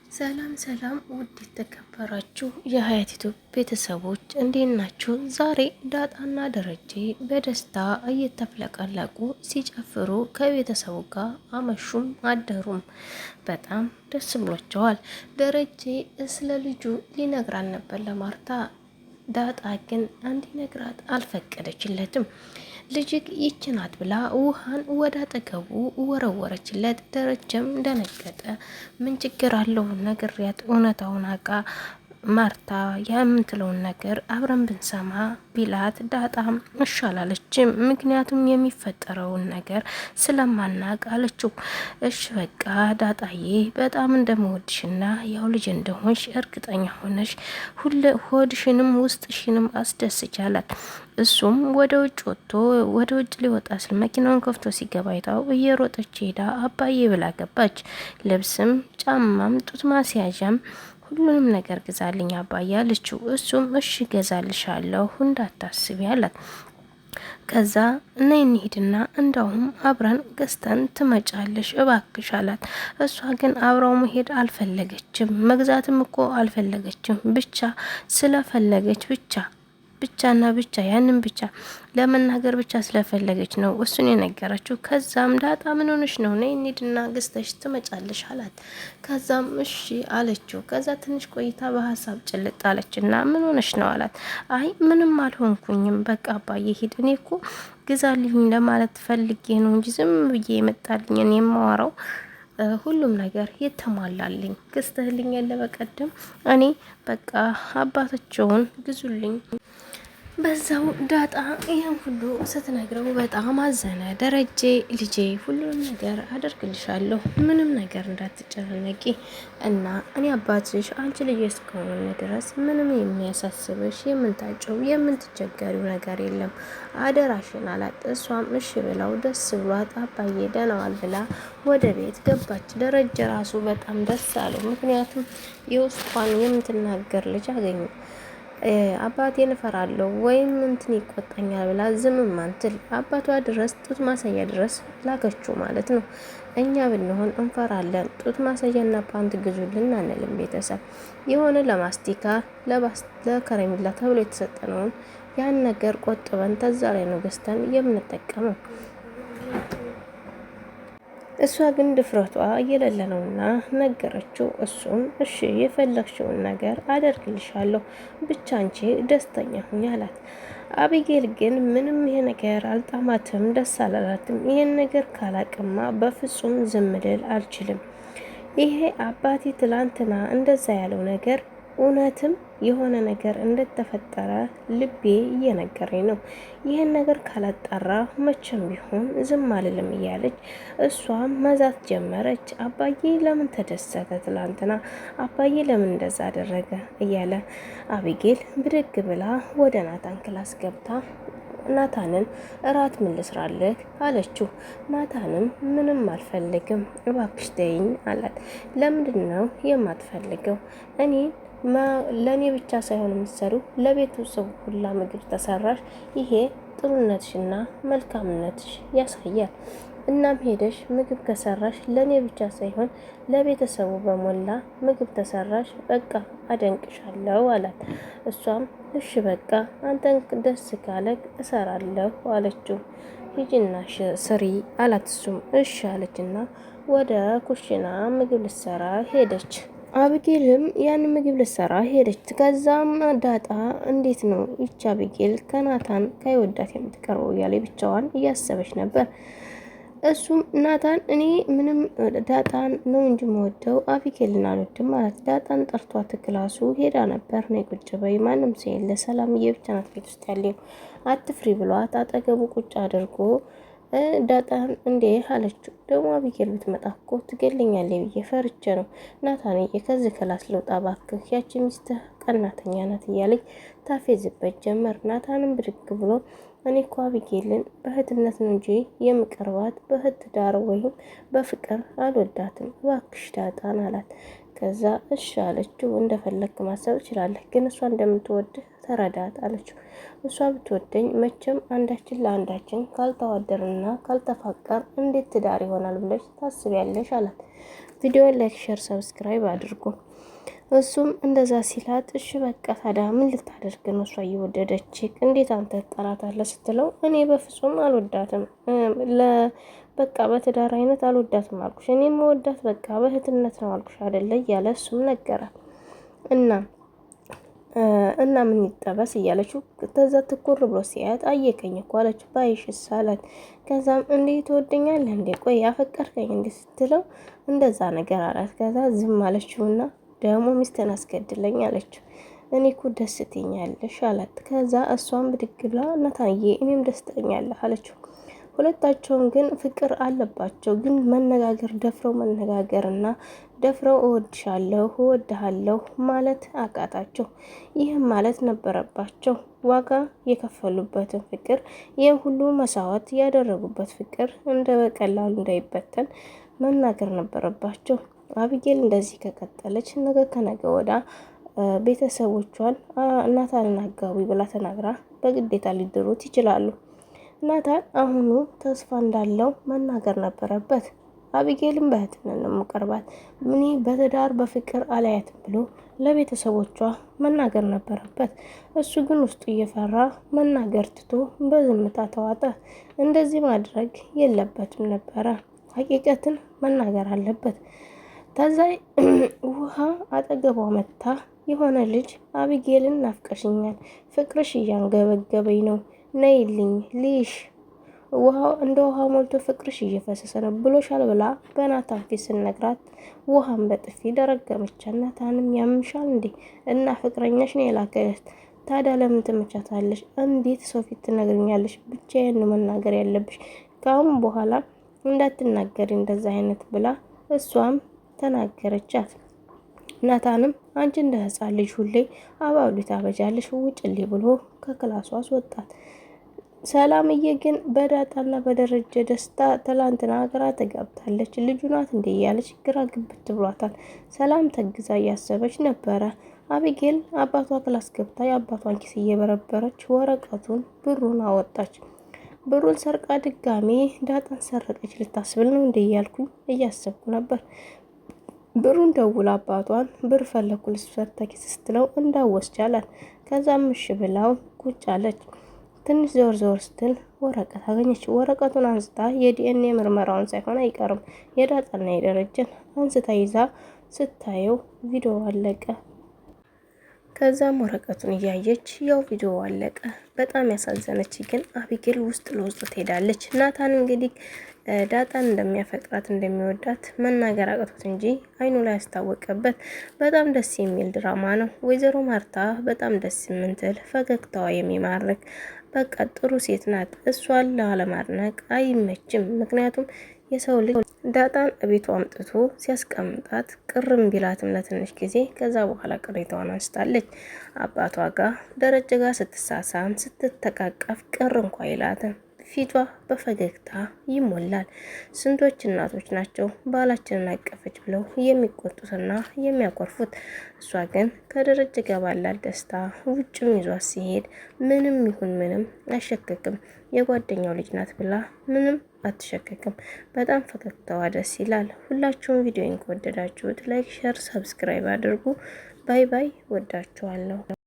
ሰላም ሰላም ውድ የተከበራችሁ የሀያቲቱ ቤተሰቦች እንዴት ናችሁ? ዛሬ ዳጣና ደረጀ በደስታ እየተፍለቀለቁ ሲጨፍሩ ከቤተሰቡ ጋር አመሹም አደሩም። በጣም ደስ ብሏቸዋል። ደረጀ ስለ ልጁ ሊነግራን ነበር ለማርታ። ዳጣ ግን እንዲነግራት አልፈቀደችለትም። ልጅግ ይችናት ብላ ውሃን ወደ አጠገቡ ወረወረችለት። ደረጀም ደነገጠ። ምን ችግር አለው ነግሪያት እውነታውን አቃ ማርታ የምትለውን ነገር አብረን ብንሰማ ቢላት ዳጣም እሺ አላለችም። ምክንያቱም የሚፈጠረውን ነገር ስለማናቅ አለችው። እሺ በቃ ዳጣዬ በጣም እንደምወድሽና ያው ልጅ እንደሆንሽ እርግጠኛ ሆነሽ ሆድሽንም ውስጥሽንም አስደስቻላት። እሱም ወደ ውጭ ወጥቶ ወደ ውጭ ሊወጣ ስል መኪናውን ከፍቶ ሲገባ አይታው እየሮጠች ሄዳ አባዬ ብላ ገባች። ልብስም ጫማም ጡት ማስያዣም ሁሉንም ነገር ግዛልኝ አባዬ አለችው። እሱም እሺ ገዛልሻለሁ እንዳታስቢ አላት። ከዛ እነይ እንሂድና እንደውም አብረን ገዝተን ትመጫለሽ እባክሽ አላት። እሷ ግን አብረው መሄድ አልፈለገችም። መግዛትም እኮ አልፈለገችም። ብቻ ስለፈለገች ብቻና ብቻ ያንን ብቻ ለመናገር ብቻ ስለፈለገች ነው እሱን የነገረችው። ከዛም ዳጣ ምን ሆነሽ ነው? ነይ እንሂድና ገዝተሽ ትመጫለሽ አላት። ከዛም እሺ አለችው። ከዛ ትንሽ ቆይታ በሀሳብ ጭልጥ አለችና ምን ሆነሽ ነው አላት። አይ ምንም አልሆንኩኝም፣ በቃ አባዬ ሂድ፣ እኔ እኮ ግዛልኝ ለማለት ፈልጌ ነው እንጂ ዝም ብዬ የመጣልኝን የማወራው ሁሉም ነገር የተሟላልኝ ገዝተህልኝ ያለ በቀደም እኔ በቃ አባታቸውን ግዙልኝ። በዛው ዳጣ ይህን ሁሉ ስትነግረው በጣም አዘነ። ደረጀ ልጄ ሁሉንም ነገር አደርግልሻለሁ፣ ምንም ነገር እንዳትጨነቂ እና እኔ አባትሽ አንቺ ልጅ እስከሆነ ድረስ ምንም የሚያሳስብሽ የምንታጨው የምንትቸገሪው ነገር የለም፣ አደራሽን አላት። እሷም እሺ ብለው ደስ ብሏት አባዬ ደህናዋል ብላ ወደ ቤት ገባች። ደረጀ ራሱ በጣም ደስ አለው። ምክንያቱም የውስጧን የምትናገር ልጅ አገኙ። አባቴን እፈራለሁ ወይም እንትን ይቆጣኛል ብላ ዝም ማንትል አባቷ ድረስ ጡት ማሳያ ድረስ ላከችው ማለት ነው። እኛ ብንሆን እንፈራለን። ጡት ማሳያና ፓንት ግዙልን አንልም። ቤተሰብ የሆነ ለማስቲካ ለከረሚላ ተብሎ የተሰጠነውን ያን ነገር ቆጥበን ተዛ ላይ ነው ገዝተን የምንጠቀመው። እሷ ግን ድፍረቷ እየሌለ ነውና ነገረችው። እሱም እሺ የፈለግሽውን ነገር አደርግልሻለሁ ብቻ አንቺ ደስተኛ ሁኚ አላት። አቢጌል ግን ምንም ይሄ ነገር አልጣማትም፣ ደስ አላላትም። ይሄን ነገር ካላቅማ በፍጹም ዝም ልል አልችልም። ይሄ አባቴ ትላንትና እንደዛ ያለው ነገር እውነትም የሆነ ነገር እንደተፈጠረ ልቤ እየነገረኝ ነው። ይህን ነገር ካላጣራ መቼም ቢሆን ዝም አልልም እያለች እሷም መዛት ጀመረች። አባዬ ለምን ተደሰተ ትላንትና? አባዬ ለምን እንደዛ አደረገ? እያለ አቢጌል ብድግ ብላ ወደ ናታን ክላስ ገብታ ናታንን እራት ምን ልስራልህ አለችው። ናታንም ምንም አልፈልግም እባክሽ ተይኝ አላት። ለምንድን ነው የማትፈልገው? እኔ ለኔ ብቻ ሳይሆን የምትሰሩ ለቤቱ ሰው ሁላ ምግብ ተሰራሽ። ይሄ ጥሩነትሽና መልካምነትሽ ያሳያል። እናም ሄደሽ ምግብ ከሰራሽ ለኔ ብቻ ሳይሆን ለቤተሰቡ በሞላ ምግብ ተሰራሽ፣ በቃ አደንቅሻለሁ አላት። እሷም እሺ በቃ አንተን ደስ ካለክ እሰራለሁ አለችው። ሂጂና ስሪ አላት። እሱም እሺ አለችና ወደ ኩሽና ምግብ ልትሰራ ሄደች። አቢጌልም ያን ምግብ ልትሰራ ሄደች። ከዛም ዳጣ እንዴት ነው ይቻ አቢጌል ከናታን ከይወዳት የምትቀርበው እያለ ብቻዋን እያሰበች ነበር። እሱም ናታን እኔ ምንም ዳጣን ነው እንጂ የምወደው አቢጌልን አልወድም ማለት። ዳጣን ጠርቷት ክላሱ ሄዳ ነበር። ነይ ቁጭ በይ ማንም ሰው የለ ሰላምዬ ብቻ ናት ቤት ውስጥ ያለው አትፍሪ ብሏት አጠገቡ ቁጭ አድርጎ ዳጣን እንዴ አለችው። ደግሞ አቢጌል ብትመጣ እኮ ትገለኛለች ብዬ ፈርቼ ነው። ናታንዬ ከዚህ ክላስ ልውጣ ባክህ፣ ያቺ ሚስትህ ቀናተኛ ናት እያለች ታፌዝበት ጀመር። ናታንም ብድግ ብሎ እኔ እኮ አቢጌልን በእህትነት ነው እንጂ የምቀርባት በእህት ዳር ወይም በፍቅር አልወዳትም፣ እባክሽ ዳጣን አላት። ከዛ እሺ አለችው። እንደፈለክ ማሰብ ትችላለህ፣ ግን እሷ እንደምትወድህ ተረዳት አለችው። እሷ ብትወደኝ መቼም አንዳችን ለአንዳችን ካልተዋደርና ካልተፋቀር እንዴት ትዳር ይሆናል ብለሽ ታስቢያለሽ አላት። ቪዲዮ ላይክ፣ ሼር፣ ሰብስክራይብ አድርጉ። እሱም እንደዛ ሲላት እሺ በቃ ታዲያ ምን ልታደርግ ነው? እሷ እየወደደች እንዴት አንተ ትጠላታለህ ስትለው እኔ በፍጹም አልወዳትም በቃ በትዳር አይነት አልወዳትም አልኩሽ፣ እኔ መወዳት በቃ በእህትነት ነው አልኩሽ አይደለ እያለ እሱም ነገራት። እና ምን ይጠበስ እያለችው ተዛ ትኩር ብሎ ሲያት አየቀኝ እኮ አለች። ባይሽስ አላት። ከዛም እንዴ ትወደኛለህ እንዴ ቆይ ያፈቀርከኝ እንዴ ስትለው እንደዛ ነገር አላት። ከዛ ዝም አለችውና ደግሞ ሚስቴን አስገድለኝ አለችው። እኔ እኮ ደስ ትኛለሽ አላት። ከዛ እሷም ብድግ ብላ እናታዬ እኔም ደስተኛለህ አለችው። ሁለታቸውም ግን ፍቅር አለባቸው። ግን መነጋገር ደፍረው መነጋገርና ደፍረው እወድሻለሁ እወድሃለሁ ማለት አቃታቸው። ይህም ማለት ነበረባቸው ዋጋ የከፈሉበትን ፍቅር ይህን ሁሉ መስዋዕት ያደረጉበት ፍቅር እንደ በቀላሉ እንዳይበተን መናገር ነበረባቸው። አቢጌል እንደዚህ ከቀጠለች ነገ ከነገ ወዳ ቤተሰቦቿን ናታንን አጋቢ ብላ ተናግራ በግዴታ ሊድሩት ይችላሉ። ናታን አሁኑ ተስፋ እንዳለው መናገር ነበረበት። አቢጌልን በእህትነት ነው የምቀርባት ምን በትዳር በፍቅር አላያትም ብሎ ለቤተሰቦቿ መናገር ነበረበት። እሱ ግን ውስጡ እየፈራ መናገር ትቶ በዝምታ ተዋጠ። እንደዚህ ማድረግ የለበትም ነበረ። ሀቂቀትን መናገር አለበት። ታዛይ ውሃ አጠገቧ መታ የሆነ ልጅ አቢጌልን ናፍቀሽኛል፣ ፍቅርሽ እያንገበገበኝ ነው፣ ነይልኝ ልይሽ፣ ውሃው እንደ ውሃ ሞልቶ ፍቅርሽ እየፈሰሰ ነው ብሎሻል ብላ በናታን ፊት ስነግራት ውሃን በጥፊ ደረገመቻት። ናታንም ያምሻል እንዴ እና ፍቅረኛሽ ነው የላከለት ታዲያ ለምን ትመቻታለሽ? እንዴት ሰው ፊት ትነግርኛለሽ? ብቻዬን መናገር ያለብሽ ከአሁን በኋላ እንዳትናገሪ እንደዛ አይነት ብላ እሷም ተናገረቻት። ናታንም አንቺ እንደ ህፃን ልጅ ሁሌ አባብሊ ታበጃለሽ ውጭልኝ ብሎ ከክላሷ አስወጣት። ሰላምዬ ግን በዳጣና በደረጀ ደስታ ትላንትና ግራ ተጋብታለች። ልጁ ናት እንዴ እያለች ግራ ግብት ብሏታል። ሰላም ተግዛ እያሰበች ነበረ። አቢጌል አባቷ ክላስ ገብታ የአባቷን ኪስ እየበረበረች ወረቀቱን ብሩን አወጣች። ብሩን ሰርቃ ድጋሜ ዳጣን ሰረቀች ልታስብል ነው እንዴ እያልኩኝ እያሰብኩ ነበር። ብሩን ደውላ አባቷን ብር ፈለኩ ልስፈታ ኪስ ስትለው እንዳወስቻላት። ከዛም እሺ ብላው ቁጭ አለች። ትንሽ ዘወር ዘወር ስትል ወረቀት አገኘች። ወረቀቱን አንስታ የዲኤንኤ ምርመራውን ሳይሆን አይቀርም የዳጣና የደረጀን አንስታ ይዛ ስታየው ቪዲዮ አለቀ። ከዛም ወረቀቱን እያየች ያው ቪዲዮ አለቀ። በጣም ያሳዘነች ግን አቢጌል ውስጥ ለውስጥ ትሄዳለች። ናታን እንግዲህ ዳጣን እንደሚያፈቅራት እንደሚወዳት መናገር አቅቶት እንጂ አይኑ ላይ ያስታወቀበት በጣም ደስ የሚል ድራማ ነው። ወይዘሮ ማርታ በጣም ደስ የምትል ፈገግታዋ የሚማርክ በቃ ጥሩ ሴት ናት። እሷን ለማድነቅ አይመችም። ምክንያቱም የሰው ልጅ ዳጣን ቤቷ አምጥቶ ሲያስቀምጣት ቅርም ቢላትም ለትንሽ ጊዜ ከዛ በኋላ ቅሬታዋን አንስታለች። አባቷ ጋር ደረጀ ጋር ስትሳሳም ስትተቃቀፍ ቅር እንኳ ይላትም ፊቷ በፈገግታ ይሞላል። ስንቶች እናቶች ናቸው ባላችንን አቀፈች ብለው የሚቆጡትና የሚያኮርፉት። እሷ ግን ከደረጀ ጋር ባላት ደስታ ውጭም ይዟት ሲሄድ ምንም ይሁን ምንም አይሸከክም። የጓደኛው ልጅ ናት ብላ ምንም አትሸከክም። በጣም ፈገግታዋ ደስ ይላል። ሁላችሁም ቪዲዮን ከወደዳችሁት ላይክ፣ ሼር፣ ሰብስክራይብ አድርጉ። ባይ ባይ። ወዳችኋለሁ።